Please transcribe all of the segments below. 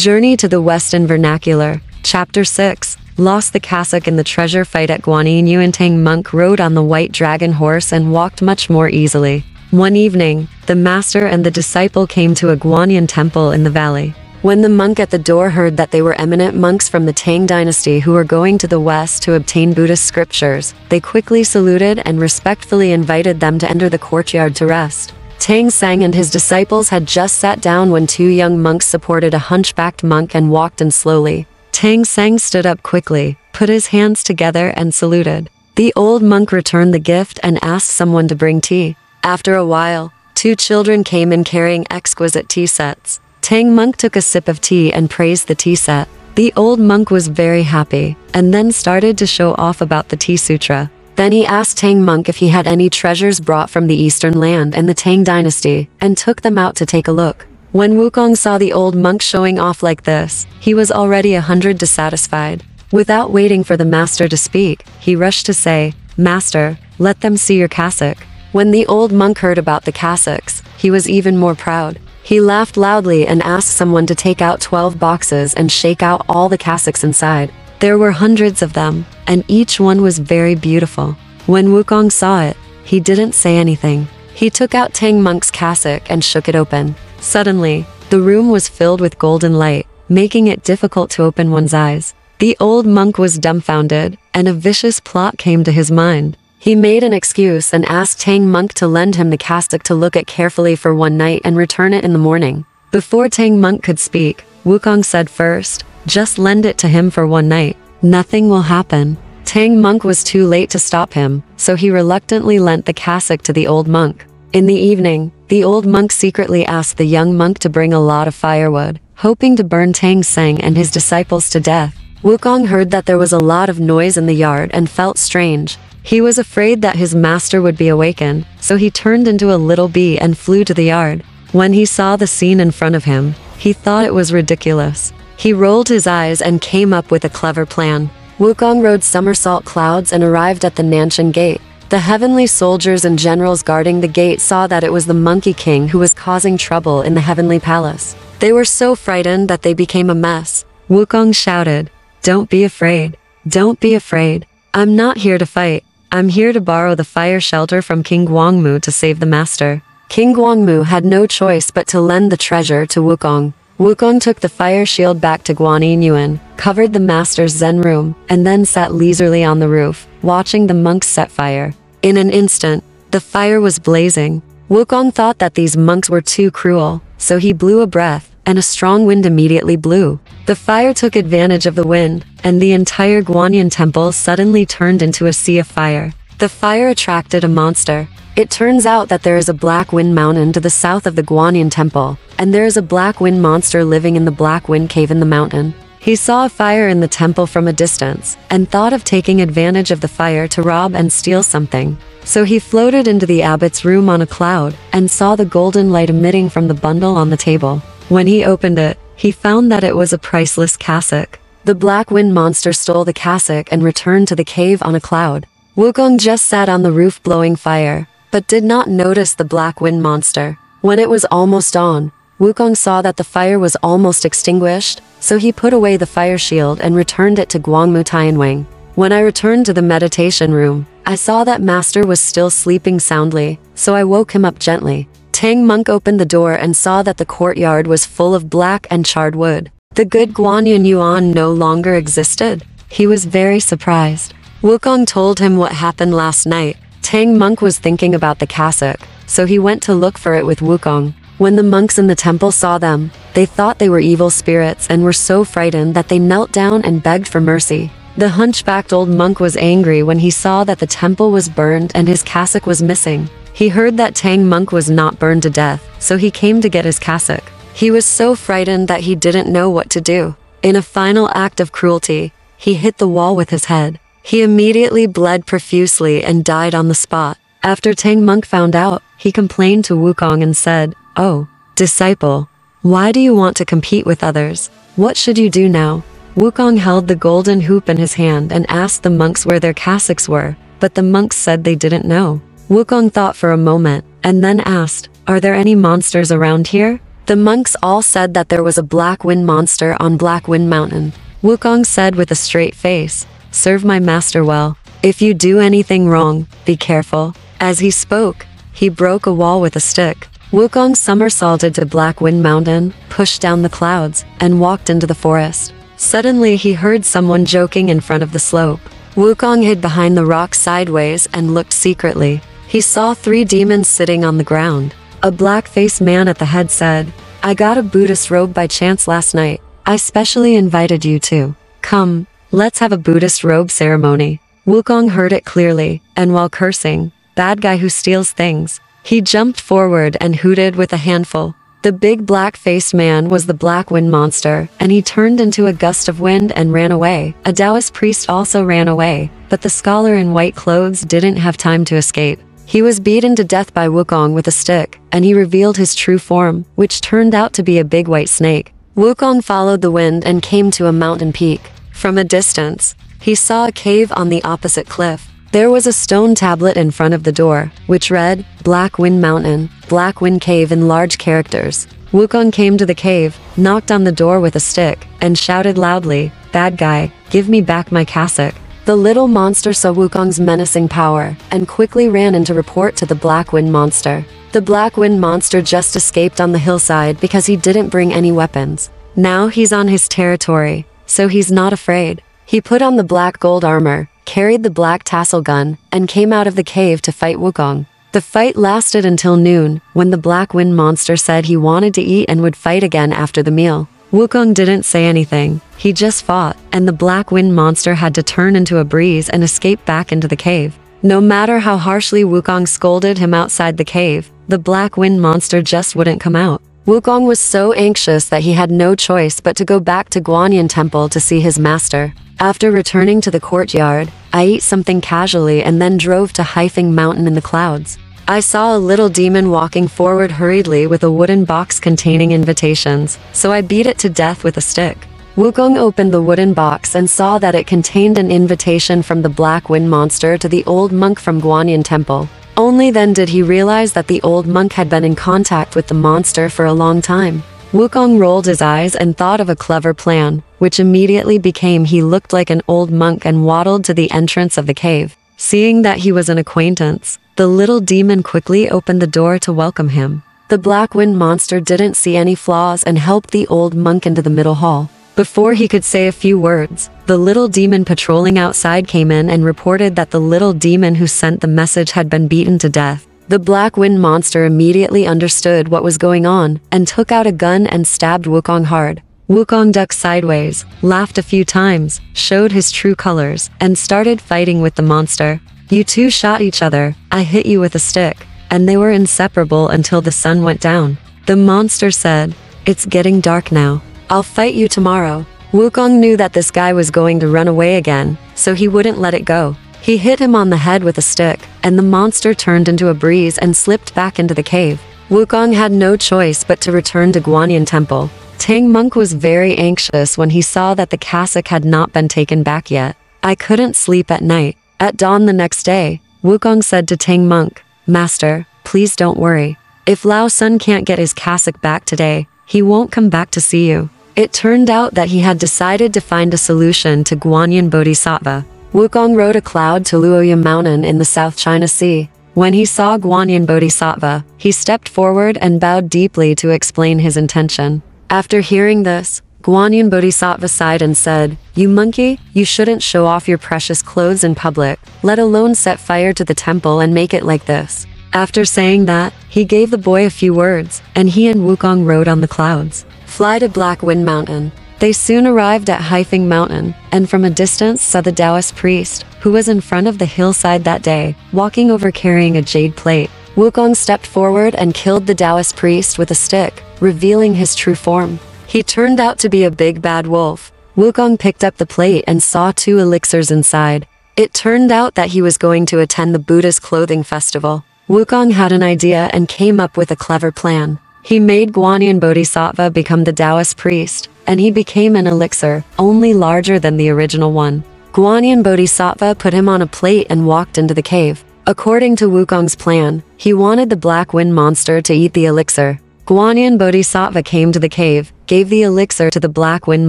Journey to the West in Vernacular. Chapter 6. Lost the cassock in the treasure fight at Guanyin. Tang Monk rode on the white dragon horse and walked much more easily. One evening, the master and the disciple came to a Guanyin Temple in the valley. When the monk at the door heard that they were eminent monks from the Tang dynasty who were going to the west to obtain Buddhist scriptures, they quickly saluted and respectfully invited them to enter the courtyard to rest. Tang Seng and his disciples had just sat down when two young monks supported a hunchbacked monk and walked in slowly. Tang Seng stood up quickly, put his hands together and saluted. The old monk returned the gift and asked someone to bring tea. After a while, two children came in carrying exquisite tea sets. Tang Monk took a sip of tea and praised the tea set. The old monk was very happy, and then started to show off about the tea sutra. Then he asked Tang Monk if he had any treasures brought from the eastern land and the Tang dynasty, and took them out to take a look. When Wukong saw the old monk showing off like this, he was already 100 dissatisfied. Without waiting for the master to speak, he rushed to say, "Master, let them see your cassock." When the old monk heard about the cassocks, he was even more proud. He laughed loudly and asked someone to take out 12 boxes and shake out all the cassocks inside. There were hundreds of them, and each one was very beautiful. When Wukong saw it, he didn't say anything. He took out Tang Monk's cassock and shook it open. Suddenly, the room was filled with golden light, making it difficult to open one's eyes. The old monk was dumbfounded, and a vicious plot came to his mind. He made an excuse and asked Tang Monk to lend him the cassock to look at carefully for one night and return it in the morning. Before Tang Monk could speak, Wukong said first, "Just lend it to him for one night. Nothing will happen." Tang Monk was too late to stop him, so he reluctantly lent the cassock to the old monk. In the evening, the old monk secretly asked the young monk to bring a lot of firewood, hoping to burn Tang Seng and his disciples to death. Wukong heard that there was a lot of noise in the yard and felt strange. He was afraid that his master would be awakened, so he turned into a little bee and flew to the yard. When he saw the scene in front of him, he thought it was ridiculous. He rolled his eyes and came up with a clever plan. Wukong rode somersault clouds and arrived at the Nanshan Gate. The heavenly soldiers and generals guarding the gate saw that it was the Monkey King who was causing trouble in the heavenly palace. They were so frightened that they became a mess. Wukong shouted, "Don't be afraid. Don't be afraid. I'm not here to fight. I'm here to borrow the fire shelter from King Guangmu to save the master." King Guangmu had no choice but to lend the treasure to Wukong. Wukong took the fire shield back to Guanyin, covered the master's Zen room, and then sat leisurely on the roof, watching the monks set fire. In an instant, the fire was blazing. Wukong thought that these monks were too cruel, so he blew a breath, and a strong wind immediately blew. The fire took advantage of the wind, and the entire Guanyin Temple suddenly turned into a sea of fire. The fire attracted a monster. It turns out that there is a Black Wind Mountain to the south of the Guanyin Temple, and there is a Black Wind monster living in the Black Wind Cave in the mountain. He saw a fire in the temple from a distance, and thought of taking advantage of the fire to rob and steal something. So he floated into the abbot's room on a cloud, and saw the golden light emitting from the bundle on the table. When he opened it, he found that it was a priceless cassock. The Black Wind monster stole the cassock and returned to the cave on a cloud. Wukong just sat on the roof blowing fire, but did not notice the Black Wind monster. When it was almost on, Wukong saw that the fire was almost extinguished, so he put away the fire shield and returned it to Guangmu Tianwang. When I returned to the meditation room, I saw that master was still sleeping soundly, so I woke him up gently. Tang Monk opened the door and saw that the courtyard was full of black and charred wood. The good Guanyin Yuan no longer existed. He was very surprised. Wukong told him what happened last night. Tang Monk was thinking about the cassock, so he went to look for it with Wukong. When the monks in the temple saw them, they thought they were evil spirits and were so frightened that they knelt down and begged for mercy. The hunchbacked old monk was angry when he saw that the temple was burned and his cassock was missing. He heard that Tang Monk was not burned to death, so he came to get his cassock. He was so frightened that he didn't know what to do. In a final act of cruelty, he hit the wall with his head. He immediately bled profusely and died on the spot. After Tang Monk found out, he complained to Wukong and said, "Oh, disciple, why do you want to compete with others? What should you do now?" Wukong held the golden hoop in his hand and asked the monks where their cassocks were, but the monks said they didn't know. Wukong thought for a moment, and then asked, "Are there any monsters around here?" The monks all said that there was a black wind monster on Black Wind Mountain. Wukong said with a straight face, "Serve my master well. If you do anything wrong, be careful." As he spoke, he broke a wall with a stick. Wukong somersaulted to Black Wind Mountain, pushed down the clouds, and walked into the forest. Suddenly he heard someone joking in front of the slope. Wukong hid behind the rock sideways and looked secretly. He saw 3 demons sitting on the ground. A black-faced man at the head said, "I got a Buddhist robe by chance last night. I specially invited you to. Come, let's have a Buddhist robe ceremony." Wukong heard it clearly, and while cursing, "Bad guy who steals things," he jumped forward and hooted with a handful. The big black-faced man was the Black Wind Monster, and he turned into a gust of wind and ran away. A Taoist priest also ran away, but the scholar in white clothes didn't have time to escape. He was beaten to death by Wukong with a stick, and he revealed his true form, which turned out to be a big white snake. Wukong followed the wind and came to a mountain peak. From a distance, he saw a cave on the opposite cliff. There was a stone tablet in front of the door, which read, "Black Wind Mountain, Black Wind Cave" in large characters. Wukong came to the cave, knocked on the door with a stick, and shouted loudly, "Bad guy, give me back my cassock." The little monster saw Wukong's menacing power, and quickly ran in to report to the Black Wind Monster. The Black Wind Monster just escaped on the hillside because he didn't bring any weapons. Now he's on his territory, so he's not afraid. He put on the black gold armor, carried the black tassel gun, and came out of the cave to fight Wukong. The fight lasted until noon, when the Black Wind Monster said he wanted to eat and would fight again after the meal. Wukong didn't say anything, he just fought, and the Black Wind Monster had to turn into a breeze and escape back into the cave. No matter how harshly Wukong scolded him outside the cave, the Black Wind Monster just wouldn't come out. Wukong was so anxious that he had no choice but to go back to Guanyin Temple to see his master. After returning to the courtyard, I ate something casually and then drove to Haifeng Mountain in the clouds. I saw a little demon walking forward hurriedly with a wooden box containing invitations, so I beat it to death with a stick. Wukong opened the wooden box and saw that it contained an invitation from the Black Wind Monster to the old monk from Guanyin Temple. Only then did he realize that the old monk had been in contact with the monster for a long time. Wukong rolled his eyes and thought of a clever plan, which immediately became he looked like an old monk and waddled to the entrance of the cave. Seeing that he was an acquaintance, the little demon quickly opened the door to welcome him. The Black Wind Monster didn't see any flaws and helped the old monk into the middle hall. Before he could say a few words, the little demon patrolling outside came in and reported that the little demon who sent the message had been beaten to death. The Black Wind Monster immediately understood what was going on and took out a gun and stabbed Wukong hard. Wukong ducked sideways, laughed a few times, showed his true colors, and started fighting with the monster. "You two shot each other, I hit you with a stick," and they were inseparable until the sun went down. The monster said, "It's getting dark now. I'll fight you tomorrow." Wukong knew that this guy was going to run away again, so he wouldn't let it go. He hit him on the head with a stick, and the monster turned into a breeze and slipped back into the cave. Wukong had no choice but to return to Guanyin Temple. Tang Monk was very anxious when he saw that the cassock had not been taken back yet. "I couldn't sleep at night." At dawn the next day, Wukong said to Tang Monk, "Master, please don't worry. If Lao Sun can't get his cassock back today, he won't come back to see you." It turned out that he had decided to find a solution to Guanyin Bodhisattva. Wukong rode a cloud to Luoyang Mountain in the South China Sea. When he saw Guanyin Bodhisattva, he stepped forward and bowed deeply to explain his intention. After hearing this, Guanyin Bodhisattva sighed and said, "You monkey, you shouldn't show off your precious clothes in public, let alone set fire to the temple and make it like this." After saying that, he gave the boy a few words, and he and Wukong rode on the clouds. Fly to Black Wind Mountain. They soon arrived at Haifeng Mountain, and from a distance saw the Taoist priest, who was in front of the hillside that day, walking over carrying a jade plate. Wukong stepped forward and killed the Taoist priest with a stick, revealing his true form. He turned out to be a big bad wolf. Wukong picked up the plate and saw 2 elixirs inside. It turned out that he was going to attend the Buddhist clothing festival. Wukong had an idea and came up with a clever plan. He made Guanyin Bodhisattva become the Taoist priest, and he became an elixir, only larger than the original one. Guanyin Bodhisattva put him on a plate and walked into the cave. According to Wukong's plan, he wanted the Black Wind Monster to eat the elixir. Guanyin Bodhisattva came to the cave, gave the elixir to the black wind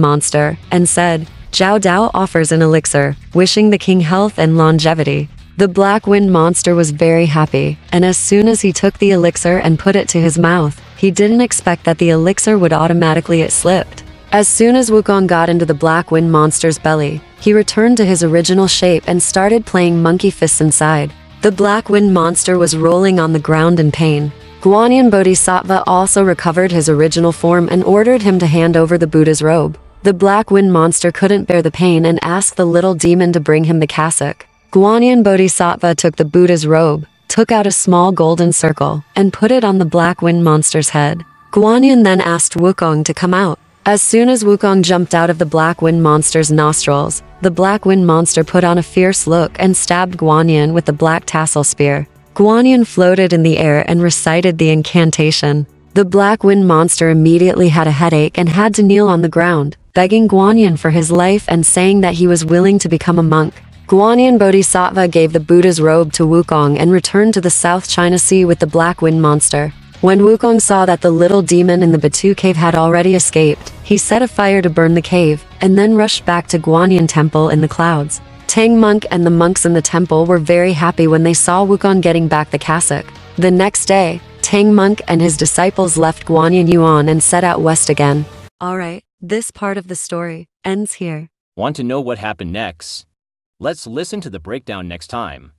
monster, and said, "Zhao Dao offers an elixir, wishing the king health and longevity." The black wind monster was very happy, and as soon as he took the elixir and put it to his mouth, he didn't expect that the elixir would automatically it slipped. As soon as Wukong got into the black wind monster's belly, he returned to his original shape and started playing monkey fists inside. The black wind monster was rolling on the ground in pain. Guanyin Bodhisattva also recovered his original form and ordered him to hand over the Buddha's robe. The black wind monster couldn't bear the pain and asked the little demon to bring him the cassock. Guanyin Bodhisattva took the Buddha's robe, took out a small golden circle, and put it on the black wind monster's head. Guanyin then asked Wukong to come out. As soon as Wukong jumped out of the black wind monster's nostrils, the black wind monster put on a fierce look and stabbed Guanyin with the black tassel spear. Guanyin floated in the air and recited the incantation. The black wind monster immediately had a headache and had to kneel on the ground, begging Guanyin for his life and saying that he was willing to become a monk. Guanyin Bodhisattva gave the Buddha's robe to Wukong and returned to the South China Sea with the black wind monster. When Wukong saw that the little demon in the Batu cave had already escaped, he set a fire to burn the cave, and then rushed back to Guanyin Temple in the clouds. Tang Monk and the monks in the temple were very happy when they saw Wukong getting back the cassock. The next day, Tang Monk and his disciples left Guanyin Yuan and set out west again. Alright, this part of the story ends here. Want to know what happened next? Let's listen to the breakdown next time.